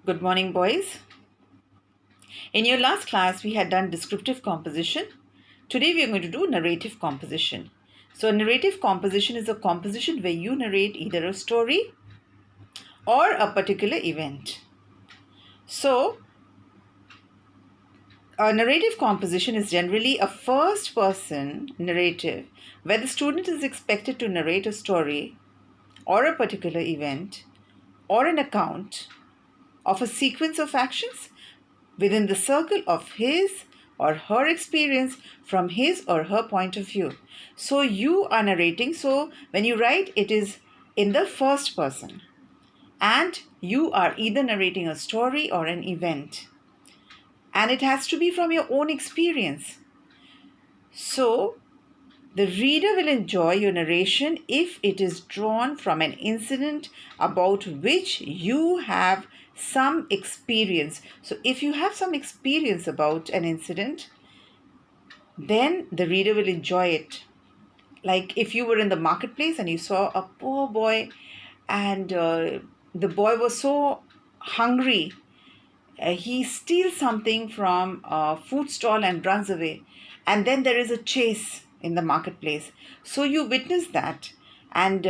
Good morning, boys. In your last class, we had done descriptive composition. Today, we are going to do narrative composition. So, a narrative composition is a composition where you narrate either a story or a particular event. So, a narrative composition is generally a first person narrative where the student is expected to narrate a story or a particular event or an account of a sequence of actions within the circle of his or her experience from his or her point of view. So you are narrating. So when you write, it is in the first person. And you are either narrating a story or an event. And it has to be from your own experience. So the reader will enjoy your narration if it is drawn from an incident about which you have some experience. So, if you have some experience about an incident, then the reader will enjoy it. Like if you were in the marketplace and you saw a poor boy, and the boy was so hungry, he steals something from a food stall and runs away, and then there is a chase in the marketplace. So you witness that, and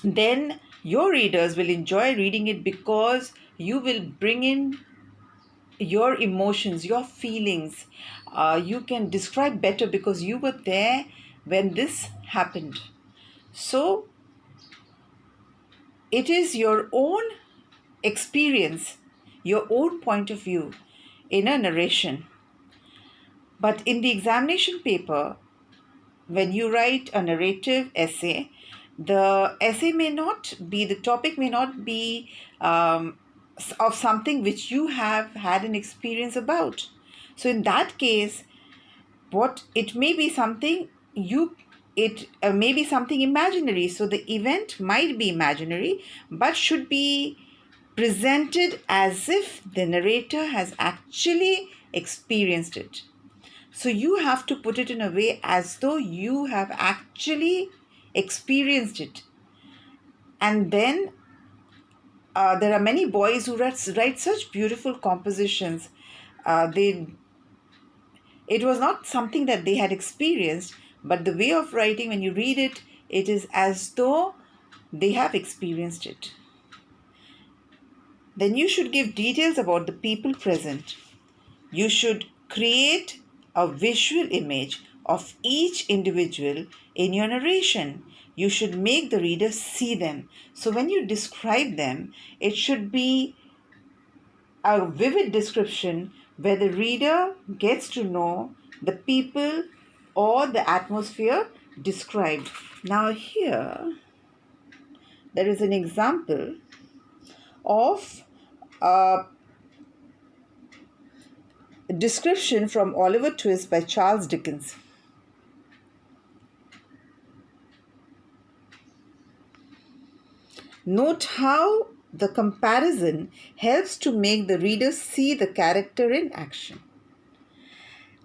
then your readers will enjoy reading it because you will bring in your emotions, your feelings. You can describe better because you were there when this happened. So it is your own experience, your own point of view in a narration. But in the examination paper, when you write a narrative essay, the essay may not be, the topic may not be of something which you have had an experience about. So in that case, what it may be something it may be something imaginary. So the event might be imaginary, but should be presented as if the narrator has actually experienced it. So you have to put it in a way as though you have actually experienced it. And then there are many boys who write such beautiful compositions. It was not something that they had experienced, but the way of writing, when you read it, it is as though they have experienced it. Then you should give details about the people present. You should create a visual image of each individual in your narration. You should make the reader see them. So when you describe them, it should be a vivid description where the reader gets to know the people or the atmosphere described. Now, here there is an example of a description from Oliver Twist by Charles Dickens. Note how the comparison helps to make the reader see the character in action.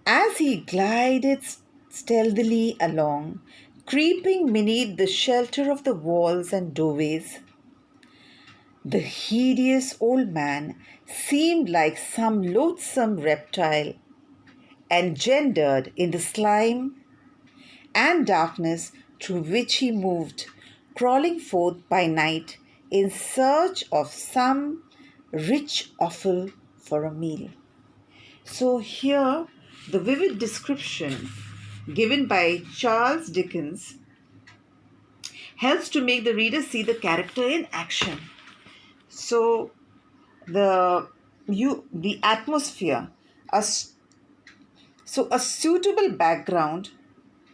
As he glided stealthily along, creeping beneath the shelter of the walls and doorways, the hideous old man seemed like some loathsome reptile, engendered in the slime and darkness through which he moved, crawling forth by night in search of some rich offal for a meal. So here, the vivid description given by Charles Dickens helps to make the reader see the character in action. So the atmosphere, a suitable background,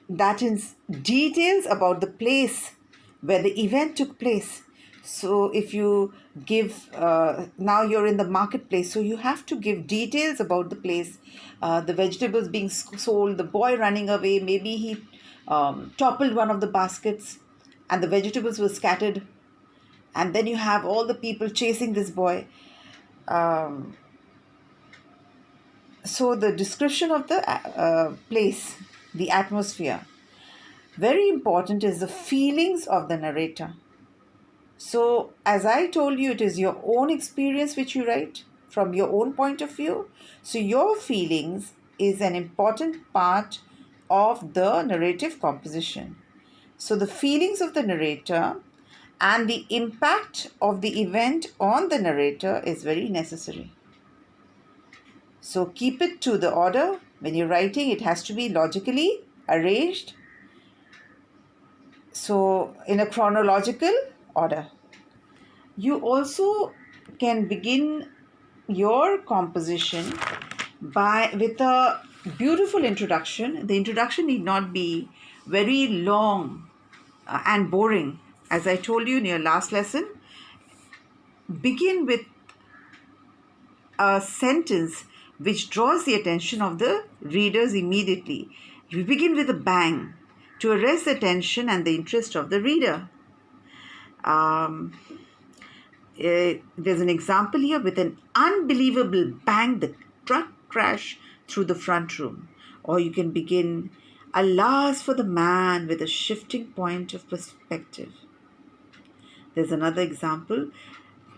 that is details about the place where the event took place. So if you give, now you're in the marketplace, so you have to give details about the place, the vegetables being sold, the boy running away, maybe he toppled one of the baskets and the vegetables were scattered, and then you have all the people chasing this boy. So the description of the place, the atmosphere. Very important is the feelings of the narrator. So, as I told you, it is your own experience which you write from your own point of view. So, your feelings is an important part of the narrative composition. So, the feelings of the narrator and the impact of the event on the narrator is very necessary. So, keep it to the order. When you're writing, it has to be logically arranged. So, in a chronological order. You also can begin your composition with a beautiful introduction. The introduction need not be very long and boring. As I told you in your last lesson, begin with a sentence which draws the attention of the readers immediately. You begin with a bang to arrest the attention and the interest of the reader. There's an example here: with an unbelievable bang, the truck crashed through the front room. Or you can begin, alas for the man with a shifting point of perspective. There's another example: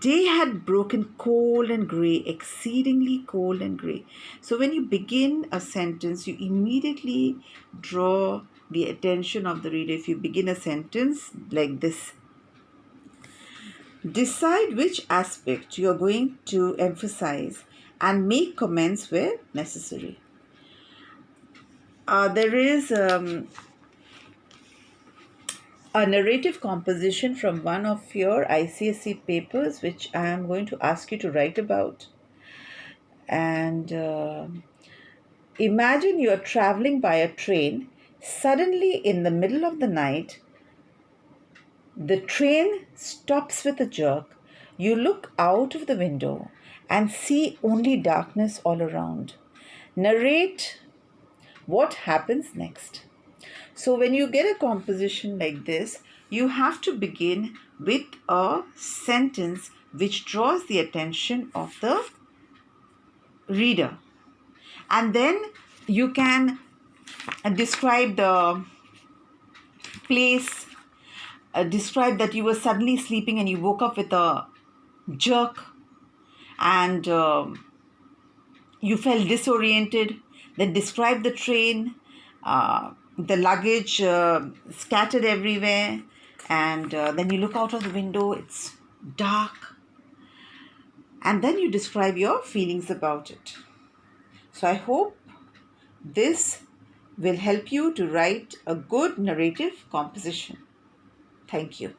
day had broken cold and grey, exceedingly cold and grey. So when you begin a sentence, you immediately draw the attention of the reader. If you begin a sentence like this, decide which aspect you are going to emphasize and make comments where necessary. There is a narrative composition from one of your ICSE papers which I am going to ask you to write about. And imagine you are traveling by a train. Suddenly, in the middle of the night, the train stops with a jerk. You look out of the window and see only darkness all around. Narrate what happens next. So, when you get a composition like this, you have to begin with a sentence which draws the attention of the reader. And then you can describe the place. Describe that you were suddenly sleeping and you woke up with a jerk and you felt disoriented. Then describe the train, the luggage scattered everywhere, and then you look out of the window, it's dark, and then you describe your feelings about it. So I hope this will help you to write a good narrative composition. Thank you.